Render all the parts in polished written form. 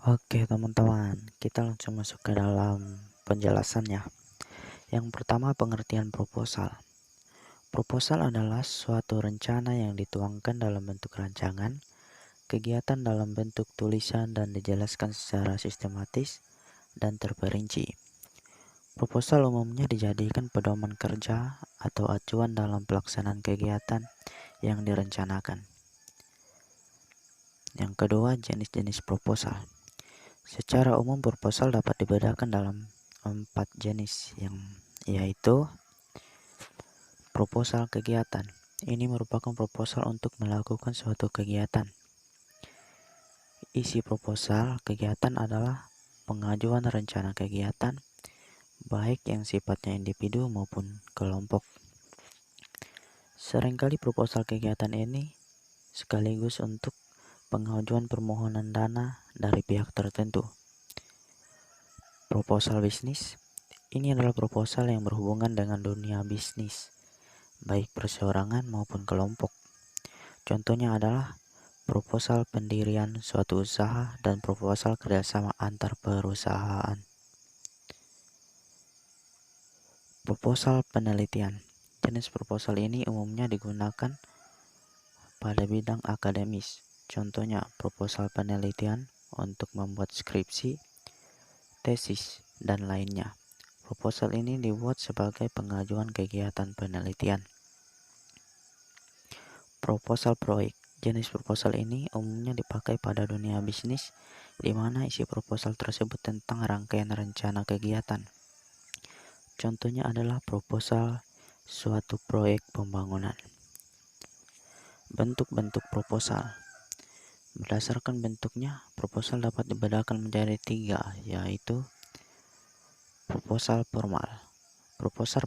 Oke teman-teman, kita langsung masuk ke dalam penjelasannya. Yang pertama, pengertian proposal. Proposal adalah suatu rencana yang dituangkan dalam bentuk rancangan, kegiatan dalam bentuk tulisan dan dijelaskan secara sistematis dan terperinci. Proposal umumnya dijadikan pedoman kerja atau acuan dalam pelaksanaan kegiatan yang direncanakan. Yang kedua, jenis-jenis proposal. Secara umum proposal dapat dibedakan dalam 4 jenis yaitu proposal kegiatan. Ini merupakan proposal untuk melakukan suatu kegiatan. Isi proposal kegiatan adalah pengajuan rencana kegiatan, baik yang sifatnya individu maupun kelompok. Seringkali proposal kegiatan ini sekaligus untuk pengajuan permohonan dana dari pihak tertentu. Proposal bisnis. Ini adalah proposal yang berhubungan dengan dunia bisnis, baik perseorangan maupun kelompok. Contohnya adalah proposal pendirian suatu usaha dan proposal kerjasama antar perusahaan. Proposal penelitian. Jenis proposal ini umumnya digunakan pada bidang akademis. Contohnya proposal penelitian untuk membuat skripsi, tesis, dan lainnya. Proposal ini dibuat sebagai pengajuan kegiatan penelitian. Proposal proyek. Jenis proposal ini umumnya dipakai pada dunia bisnis, di mana isi proposal tersebut tentang rangkaian rencana kegiatan. Contohnya adalah proposal suatu proyek pembangunan. Bentuk-bentuk proposal. Berdasarkan bentuknya, proposal dapat dibedakan menjadi 3, yaitu proposal formal. Proposal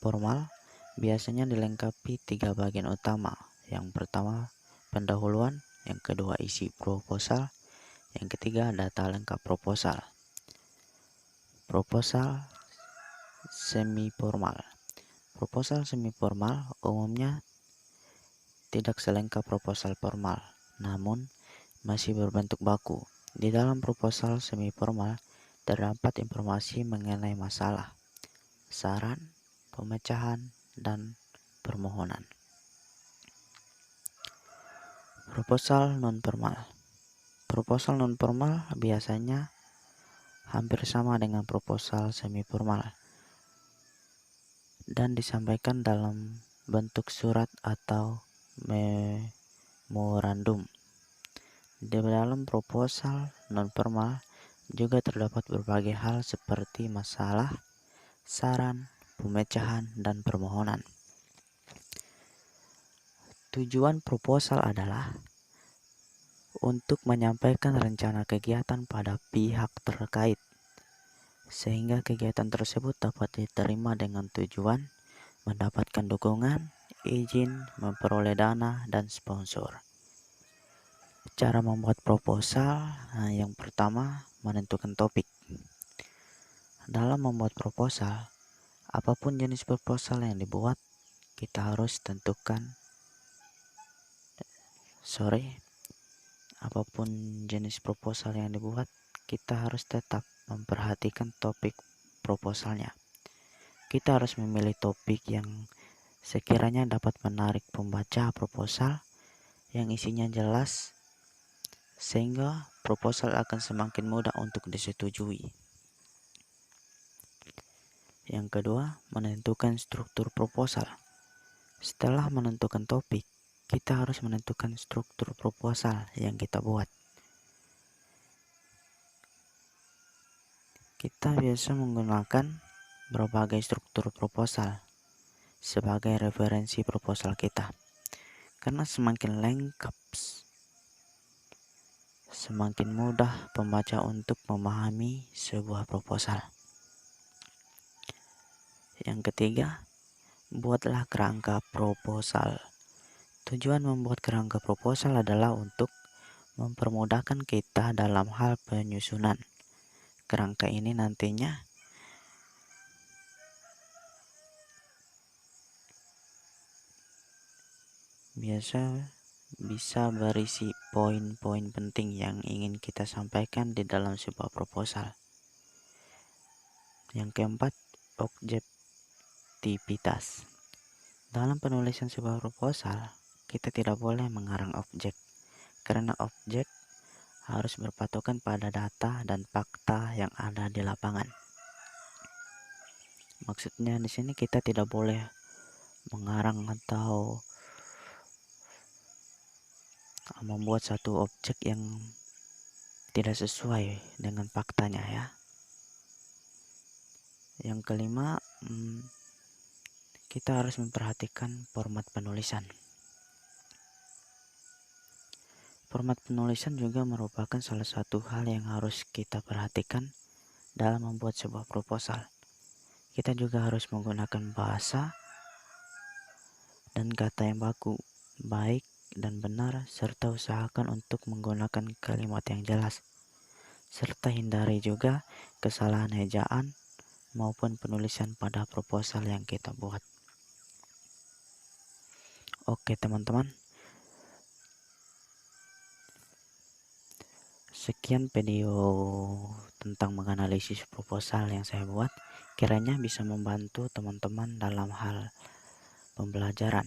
formal biasanya dilengkapi 3 bagian utama. Yang pertama, pendahuluan, yang kedua isi proposal, yang ketiga data lengkap proposal. Proposal semi formal. Proposal semi formal umumnya tidak selengkap proposal formal, namun masih berbentuk baku. Di dalam proposal semi formal terdapat informasi mengenai masalah, saran, pemecahan, dan permohonan. Proposal non-formal. Proposal non-formal biasanya hampir sama dengan proposal semi-formal dan disampaikan dalam bentuk surat atau memorandum. Di dalam proposal non-formal juga terdapat berbagai hal seperti masalah, saran, pemecahan, dan permohonan. Tujuan proposal adalah untuk menyampaikan rencana kegiatan pada pihak terkait, sehingga kegiatan tersebut dapat diterima dengan tujuan mendapatkan dukungan, izin, memperoleh dana, dan sponsor. Cara membuat proposal, yang pertama menentukan topik. Dalam membuat proposal, apapun jenis proposal yang dibuat, kita harus tentukan apapun jenis proposal yang dibuat, kita harus tetap memperhatikan topik proposalnya. Kita harus memilih topik yang sekiranya dapat menarik pembaca proposal, yang isinya jelas, sehingga proposal akan semakin mudah untuk disetujui. Yang kedua, menentukan struktur proposal. Setelah menentukan topik, kita harus menentukan struktur proposal yang kita buat. Kita biasa menggunakan berbagai struktur proposal sebagai referensi proposal kita, karena semakin lengkap, semakin mudah pembaca untuk memahami sebuah proposal. Yang ketiga, buatlah kerangka proposal. Tujuan membuat kerangka proposal adalah untuk mempermudahkan kita dalam hal penyusunan. Kerangka ini nantinya biasa bisa berisi poin-poin penting yang ingin kita sampaikan di dalam sebuah proposal. Yang keempat, objektivitas. Dalam penulisan sebuah proposal, kita tidak boleh mengarang objek, karena objek harus berpatokan pada data dan fakta yang ada di lapangan. Maksudnya di sini kita tidak boleh mengarang atau membuat satu objek yang tidak sesuai dengan faktanya ya. Yang kelima, kita harus memperhatikan format penulisan. Format penulisan juga merupakan salah satu hal yang harus kita perhatikan dalam membuat sebuah proposal. Kita juga harus menggunakan bahasa dan kata yang baku, baik dan benar, serta usahakan untuk menggunakan kalimat yang jelas, serta hindari juga kesalahan ejaan maupun penulisan pada proposal yang kita buat. Oke teman-teman, sekian video tentang menganalisis proposal yang saya buat. Kiranya bisa membantu teman-teman dalam hal pembelajaran.